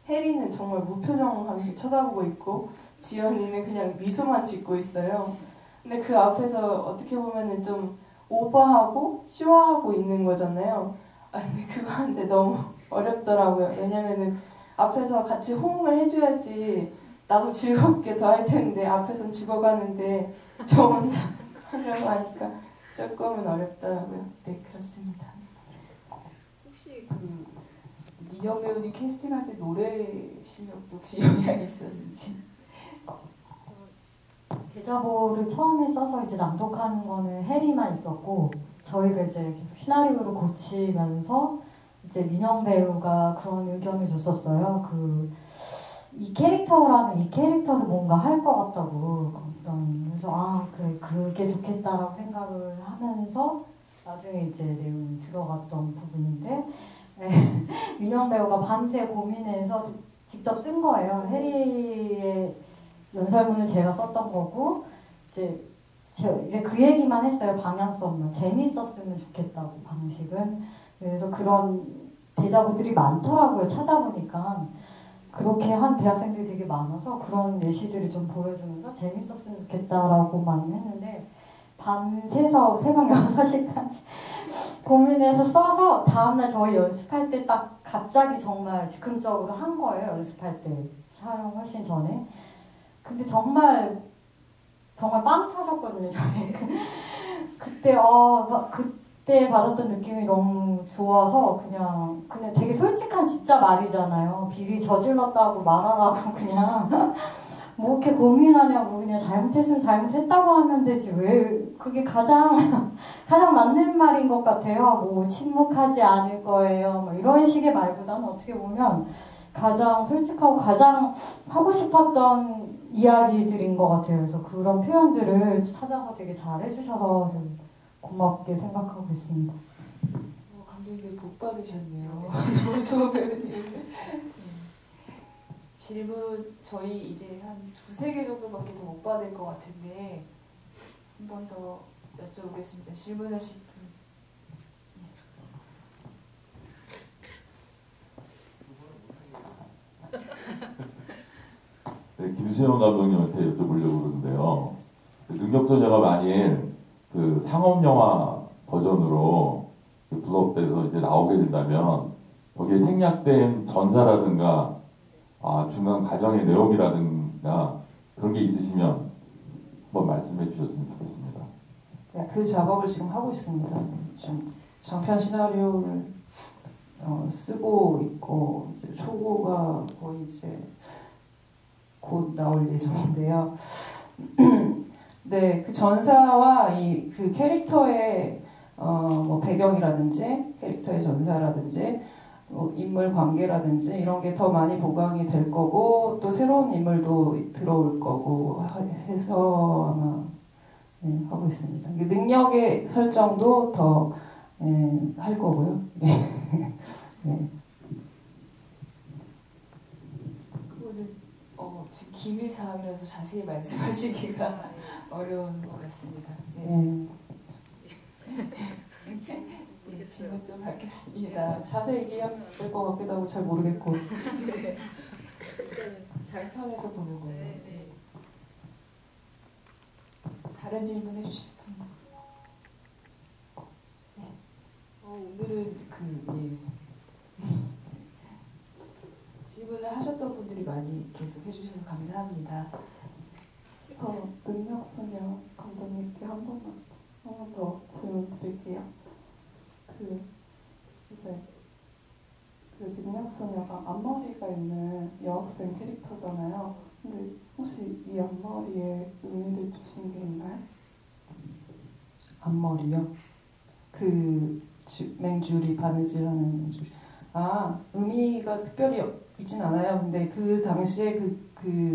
Speaker 4: 해리는 정말 무표정하면서 쳐다보고 있고 지연이는 그냥 미소만 짓고 있어요. 근데 그 앞에서 어떻게 보면은 좀 오버하고 쇼하고 있는 거잖아요. 근데 그거 하는데 너무 어렵더라고요. 왜냐면은 앞에서 같이 호응을 해줘야지 나도 즐겁게 더 할 텐데 앞에선 죽어가는데 저 혼자 하려고 하니까 조금은 어렵더라고요. 네, 그렇습니다.
Speaker 3: 혹시 민영 배우님 캐스팅할 때 노래 실력도 혹시 영향이 있었는지?
Speaker 2: 데자보를 처음에 써서 이제 낭독하는 거는 해리만 있었고 저희가 이제 계속 시나리오를 고치면서 이제 민영 배우가 그런 의견을 줬었어요. 이 캐릭터라면 이 캐릭터도 뭔가 할 것 같다고. 그래서 그래 그게 좋겠다라고 생각을 하면서 나중에 이제 내용이 들어갔던 부분인데 민영 배우가 밤새 고민해서 직접 쓴 거예요. 해리의 연설문을 제가 썼던 거고 이제 그 얘기만 했어요. 방향성만 재밌었으면 좋겠다고 방식은. 그래서 그런 데자부들이 많더라고요. 찾아보니까 그렇게 한 대학생들이 되게 많아서 그런 예시들을 좀 보여주면서 재밌었으면 좋겠다라고만 했는데 밤새서 새벽 6시까지 고민해서 써서 다음날 저희 연습할 때 딱 갑자기 정말 즉흥적으로 한 거예요. 연습할 때 촬영 훨씬 전에. 근데 정말 빵 터졌거든요. 저희 그때 받았던 느낌이 너무 좋아서 그냥 되게 솔직한 진짜 말이잖아요. 비리 저질렀다고 말하라고 그냥 뭐 이렇게 고민하냐고 그냥 잘못했으면 잘못했다고 하면 되지 왜 그게 가장 맞는 말인 것 같아요. 뭐 침묵하지 않을 거예요. 뭐 이런 식의 말보다는 어떻게 보면 가장 솔직하고 가장 하고 싶었던 이야기들인 것 같아요. 그래서 그런 표현들을 찾아서 되게 잘 해주셔서 좀 고맙게 생각하고 있습니다.
Speaker 3: 감독님들 복 받으셨네요. 너무 좋은 배우님. 질문 저희 이제 한 2-3개 정도밖에 더 못 받을 것 같은데 한 번 더 여쭤보겠습니다. 질문하실 분.
Speaker 5: 네, 김수영 감독님한테 여쭤보려고 그러는데요. 능력소녀가 만일 상업영화 버전으로 부업돼서 이제 나오게 된다면 거기에 생략된 전사라든가 중간 과정의 내용이라든가 그런 게 있으시면 한번 말씀해 주셨으면 좋겠습니다.
Speaker 1: 네, 그 작업을 지금 하고 있습니다. 지금 장편 시나리오를 쓰고 있고 이제 초고가 거의 이제 곧 나올 예정인데요. 네, 그 전사와 그 캐릭터의 뭐 배경이라든지 캐릭터의 전사라든지 인물 관계라든지 이런 게 더 많이 보강이 될 거고 또 새로운 인물도 들어올 거고 해서 아마 하고 있습니다. 능력의 설정도 더 할 거고요. 네.
Speaker 3: 그거는 지금 기밀 사항이라서 자세히 말씀하시기가 어려운 것 같습니다. 네. 네, 질문 또 받겠습니다.
Speaker 1: 자세히 얘기하면 될 것 같기도 하고 잘 모르겠고.
Speaker 3: 네. 장편에서 보는 거예요. 네. 다른 질문 해주실 분? 네. 오늘은 질문을 하셨던 분들이 많이 계속 해주셔서 감사합니다.
Speaker 7: 능력소녀 감독님께 한 번 더 질문 드릴게요. 이제 능력소녀가 앞머리가 있는 여학생 캐릭터잖아요. 근데 혹시 이 앞머리에 의미를 주신 게 있나요?
Speaker 1: 앞머리요? 그 맹주리 바느질하는 맹주리. 아, 의미가 특별히 있진 않아요. 근데 그 당시에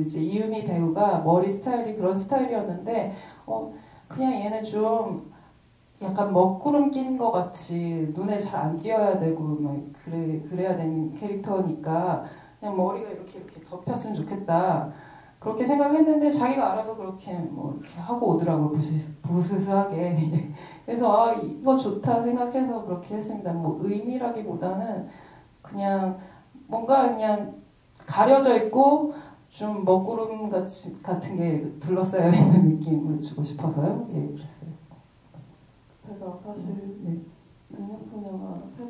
Speaker 1: 이제 이유미 배우가 머리 스타일이 그런 스타일이었는데 그냥 얘는 좀 약간 먹구름 낀 것 같이 눈에 잘 안 띄어야 되고 뭐 그래야 되는 캐릭터니까 그냥 머리가 이렇게 덮였으면 좋겠다. 그렇게 생각했는데 자기가 알아서 그렇게 뭐 이렇게 하고 오더라고 부스스하게. 그래서 아 이거 좋다 생각해서 그렇게 했습니다. 뭐 의미라기보다는 그냥 뭔가 그냥 가려져 있고 좀 먹구름 같은 게 둘러싸여 있는 느낌을 주고 싶어서요. 예, 그랬어요.
Speaker 7: 제가 사실
Speaker 1: 네.
Speaker 7: 능력소녀가 새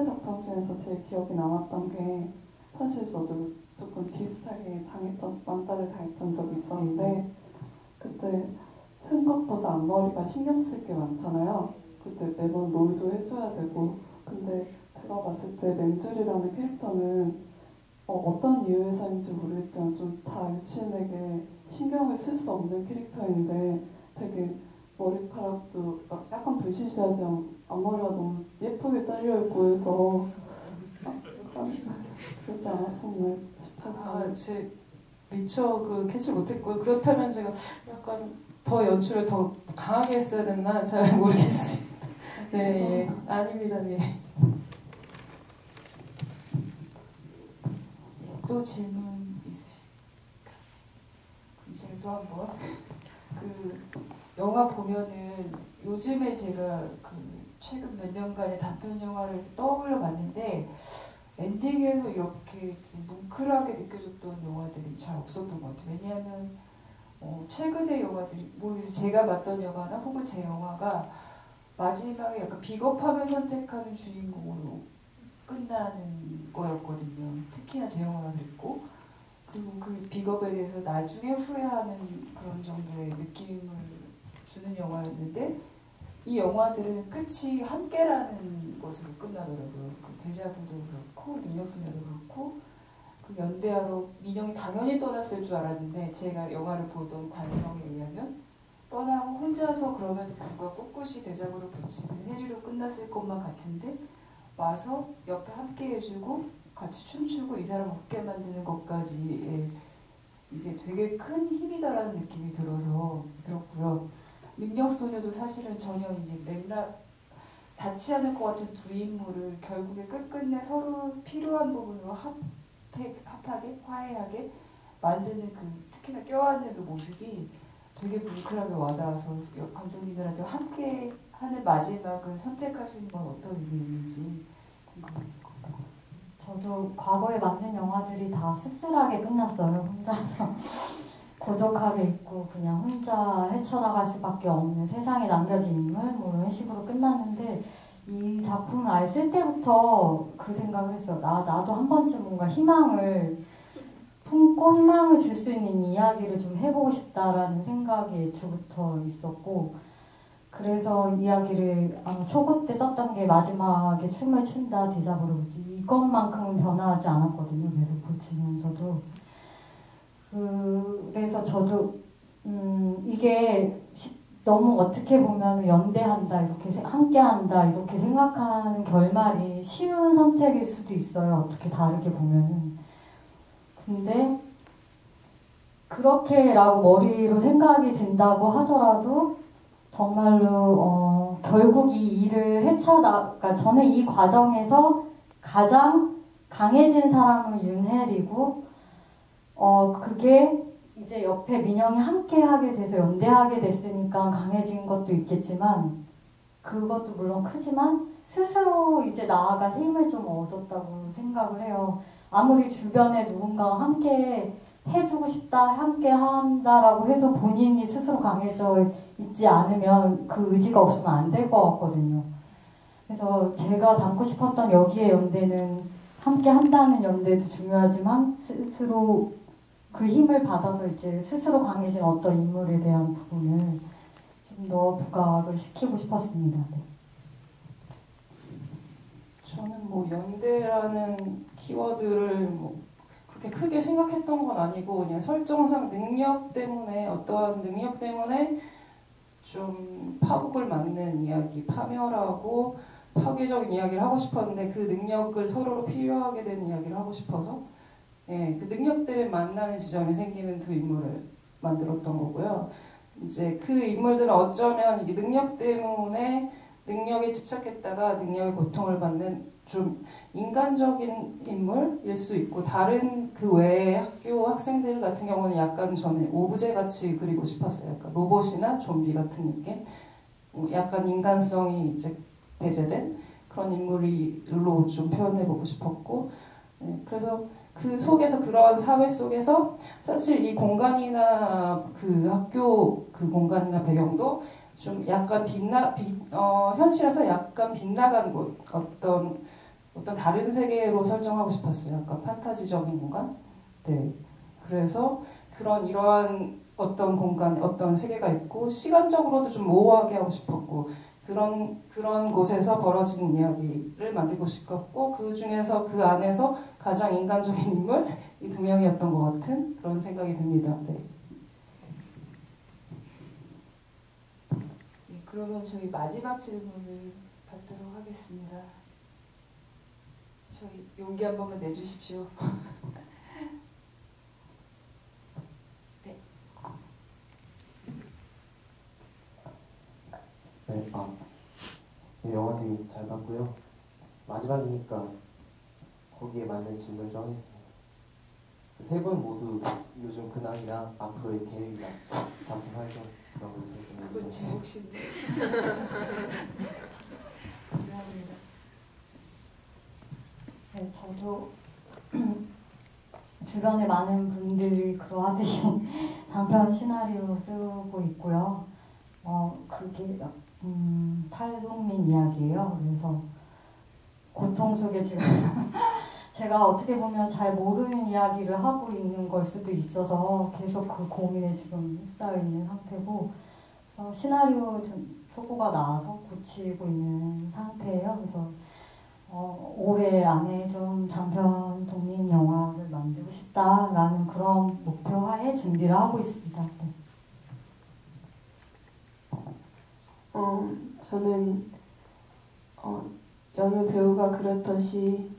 Speaker 7: 작품 중에서 제일 기억이 남았던 게 사실 저도 조금 비슷하게 왕따를 당했던 적이 있었는데 그때 생각보다 앞머리가 신경 쓸 게 많잖아요. 그때 매번 롤도 해줘야 되고 근데 제가 봤을 때 맹줄이라는 캐릭터는 어떤 이유에서인지 모르겠지만 좀 자신에게 신경을 쓸 수 없는 캐릭터인데 되게 머리카락도 약간 부시시하지만 앞머리가 너무 예쁘게 잘려있고 해서 그러지 않았었나 싶어서
Speaker 1: 아, 제 미처 캐치 못했고요. 그렇다면 제가 약간 더 연출을 더 강하게 했어야 됐나 잘 모르겠어요. 네, 예. 아닙니다. 네.
Speaker 3: 또 질문 있으실까요? 그럼 제가 또 한번 영화 보면은 요즘에 제가 최근 몇 년간의 단편 영화를 떠올려 봤는데 엔딩에서 이렇게 좀 뭉클하게 느껴졌던 영화들이 잘 없었던 것 같아요. 왜냐하면 최근의 영화들이 모르겠어요. 제가 봤던 영화나 혹은 제 영화가 마지막에 약간 비겁함을 선택하는 주인공으로 끝나는 거였거든요. 특히나 제 영화가 그랬고 그리고 그 비겁에 대해서 나중에 후회하는 그런 정도의 느낌을 주는 영화였는데 이 영화들은 끝이 함께라는 것으로 끝나더라고요. 데자부도 그렇고 능력소녀도 그렇고 연대하러 민영이 당연히 떠났을 줄 알았는데 제가 영화를 보던 관성에 의하면 떠나고 혼자서 그럼에도 불구하고 꿋꿋이 데자부를 붙이는 해리로 끝났을 것만 같은데 와서 옆에 함께 해주고 같이 춤추고 이 사람 웃게 만드는 것까지 이게 되게 큰 힘이다라는 느낌이 들어서 들었고요. 능력소녀도 사실은 전혀 이제 맥락 닿지 않을 것 같은 두 인물을 결국에 끝끝내 서로 필요한 부분으로 합하게 화해하게 만드는 특히나 껴안는 그 모습이 되게 뭉클하게 와닿아서 감독님들한테 함께 하는 마지막을 선택하시는 건 어떤 의미인지 궁금합니다.
Speaker 2: 저도 과거에 만든 영화들이 다 씁쓸하게 끝났어요. 혼자서 고독하게 있고 그냥 혼자 헤쳐나갈 수밖에 없는 세상에 남겨진 인물 뭐 이런 식으로 끝났는데 이 작품을 아예 쓸 때부터 그 생각을 했어요. 나도 한 번쯤 뭔가 희망을 품고 희망을 줄 수 있는 이야기를 좀 해보고 싶다라는 생각이 애초부터 있었고 그래서 이야기를 초고 때 썼던 게 마지막에 춤을 춘다 데자부르지 이것만큼은 변화하지 않았거든요. 계속 고치면서도 그래서 저도 이게 너무 어떻게 보면 연대한다 이렇게 함께한다 이렇게 생각하는 결말이 쉬운 선택일 수도 있어요. 어떻게 다르게 보면은 근데 그렇게라고 머리로 생각이 든다고 하더라도 정말로 결국 이 일을 그러니까 저는 이 과정에서 가장 강해진 사람은 윤혜리고 그게 이제 옆에 민영이 함께 하게 돼서 연대하게 됐으니까 강해진 것도 있겠지만 그것도 물론 크지만 스스로 이제 나아가 힘을 좀 얻었다고 생각을 해요. 아무리 주변에 누군가가 함께 해주고 싶다, 함께 한다라고 해도 본인이 스스로 강해져 있지 않으면 그 의지가 없으면 안 될 것 같거든요. 그래서 제가 담고 싶었던 여기에 연대는 함께 한다는 연대도 중요하지만 스스로 그 힘을 받아서 이제 스스로 강해진 어떤 인물에 대한 부분을 좀 더 부각을 시키고 싶었습니다. 네.
Speaker 1: 저는 뭐 연대라는 키워드를 그렇게 크게 생각했던 건 아니고 그냥 설정상 능력 때문에 어떠한 능력 때문에 좀 파국을 맞는 이야기, 파멸하고 파괴적인 이야기를 하고 싶었는데 그 능력을 서로로 필요하게 된 이야기를 하고 싶어서 그 능력 때문에 만나는 지점이 생기는 두 인물을 만들었던 거고요. 이제 그 인물들은 어쩌면 이게 능력 때문에 능력에 집착했다가 능력의 고통을 받는 좀 인간적인 인물일 수 있고 다른 그 외의 학교 학생들 같은 경우는 약간 저는 오브제 같이 그리고 싶었어요. 약간 로봇이나 좀비 같은 느낌, 약간 인간성이 이제 배제된 그런 인물로 좀 표현해보고 싶었고, 그래서 그 속에서 그러한 사회 속에서 사실 이 공간이나 그 학교 그 공간이나 배경도 좀 약간 현실에서 약간 빗나간 곳, 어떤 다른 세계로 설정하고 싶었어요. 약간 판타지적인 공간. 네. 그래서 이러한 어떤 공간, 어떤 세계가 있고 시간적으로도 좀 모호하게 하고 싶었고 그런 곳에서 벌어지는 이야기를 만들고 싶었고 그 중에서 그 안에서 가장 인간적인 인물 이 두 명이었던 것 같은 그런 생각이 듭니다. 네.
Speaker 3: 네, 그러면 저희 마지막 질문을 받도록 하겠습니다. 저희 용기 한 번만 내주십시오. 네.
Speaker 8: 네, 영화 되게 잘 봤고요. 마지막이니까 거기에 맞는 질문 좀 하겠습니다. 세 분 모두 요즘 근황이나 앞으로의 계획이나 작품 활동 그런 거 있으면
Speaker 3: 그건 제 몫인데. 감사합니다.
Speaker 2: 네, 저도 주변에 많은 분들이 그러하듯이 장편 시나리오 쓰고 있고요. 그게 탈북민 이야기예요. 그래서 고통 속에 지금 제가 어떻게 보면 잘 모르는 이야기를 하고 있는 걸 수도 있어서 계속 그 고민에 지금 휩싸여 있는 상태고, 그래서 시나리오 좀 초고가 나와서 고치고 있는 상태예요. 그래서 올해 안에 좀 장편 독립 영화를 만들고 싶다라는 그런 목표하에 준비를 하고 있습니다. 네.
Speaker 4: 저는 여느 배우가 그렇듯이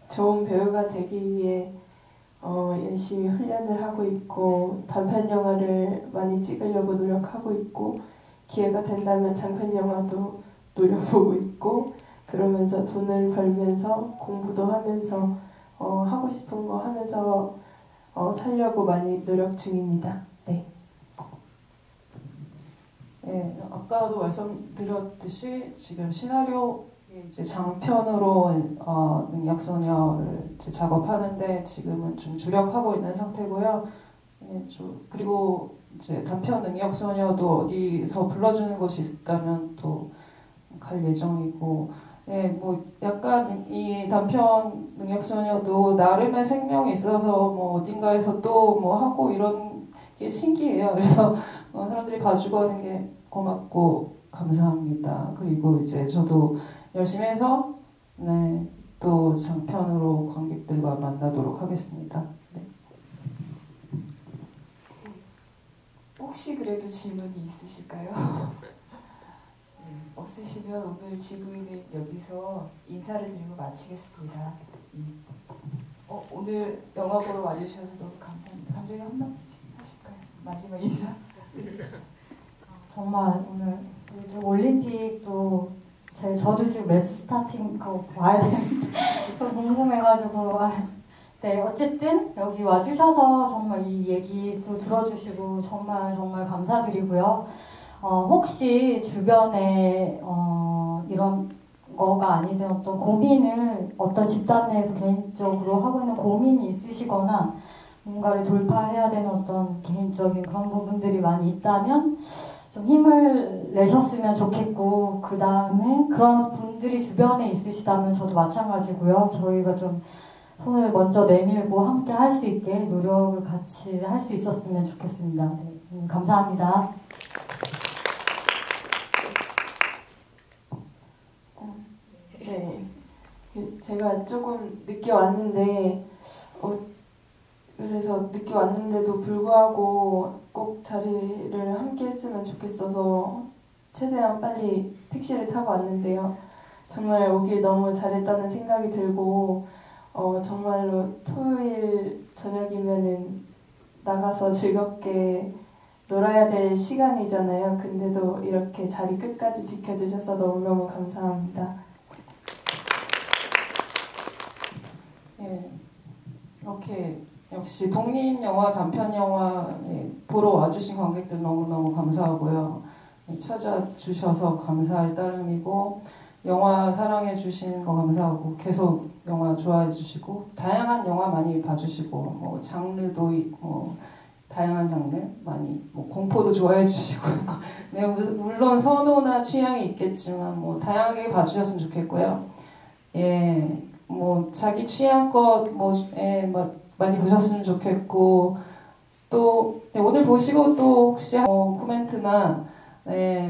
Speaker 4: 좋은 배우가 되기 위해 열심히 훈련을 하고 있고 단편 영화를 많이 찍으려고 노력하고 있고 기회가 된다면 장편 영화도 노려보고 있고 그러면서 돈을 벌면서 공부도 하면서 하고 싶은 거 하면서 살려고 많이 노력 중입니다. 네.
Speaker 1: 네, 아까도 말씀드렸듯이 지금 시나리오 이제 장편으로 능력소녀를 이제 작업하는데 지금은 좀 주력하고 있는 상태고요. 그리고 이제 단편 능력소녀도 어디서 불러주는 곳이 있다면 또 갈 예정이고, 뭐 약간 이 단편 능력소녀도 나름의 생명이 있어서 뭐 어딘가에서 또 뭐 하고 이런 게 신기해요. 그래서 사람들이 봐주고 하는 게 고맙고 감사합니다. 그리고 이제 저도 열심히 해서 또 장편으로 관객들과 만나도록 하겠습니다. 네.
Speaker 3: 혹시 그래도 질문이 있으실까요? 없으시면 오늘 GV는 여기서 인사를 드리고 마치겠습니다. 오늘 영화 보러 와주셔서 너무 감사합니다. 감독님 한마디 하실까요? 마지막 인사.
Speaker 2: 정말 오늘 올림픽도 저도 지금 메스 스타팅 그거 봐야 되는데 궁금해가지고 네, 어쨌든 여기 와주셔서 정말 이 얘기도 들어주시고 정말 감사드리고요. 혹시 주변에 이런 거가 아니지 어떤 고민을 어떤 집단 내에서 개인적으로 하고 있는 고민이 있으시거나 뭔가를 돌파해야 되는 어떤 개인적인 그런 부분들이 많이 있다면 좀 힘을 내셨으면 좋겠고, 그 다음에 그런 분들이 주변에 있으시다면 저도 마찬가지고요. 저희가 좀 손을 먼저 내밀고 함께 할 수 있게 노력을 같이 할 수 있었으면 좋겠습니다. 네, 감사합니다.
Speaker 4: 네, 제가 제가 조금 늦게 왔는데 그래서 늦게 왔는데도 불구하고 꼭 자리를 함께 했으면 좋겠어서 최대한 빨리 택시를 타고 왔는데요. 정말 오길 너무 잘했다는 생각이 들고 정말로 토요일 저녁이면은 나가서 즐겁게 놀아야 될 시간이잖아요. 근데도 이렇게 자리 끝까지 지켜주셔서 너무너무 감사합니다.
Speaker 1: 예, 이렇게 역시 독립영화, 단편영화 보러 와주신 관객들 너무너무 감사하고요. 찾아주셔서 감사할 따름이고 영화 사랑해주시는 거 감사하고 계속 영화 좋아해주시고 다양한 영화 많이 봐주시고 뭐 장르도 뭐 다양한 장르 많이 뭐 공포도 좋아해주시고요. 네, 물론 선호나 취향이 있겠지만 뭐 다양하게 봐주셨으면 좋겠고요. 예, 뭐 자기 취향껏 많이 보셨으면 좋겠고 또 오늘 보시고 또 혹시 코멘트나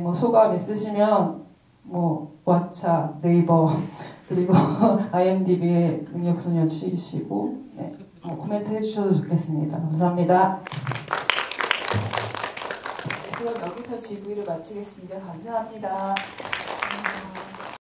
Speaker 1: 뭐 소감 있으시면 뭐 왓챠, 네이버 그리고 IMDb에 능력소녀 치시고 뭐 코멘트 해주셔도 좋겠습니다. 감사합니다.
Speaker 3: 그럼 여기서 GV를 마치겠습니다. 감사합니다.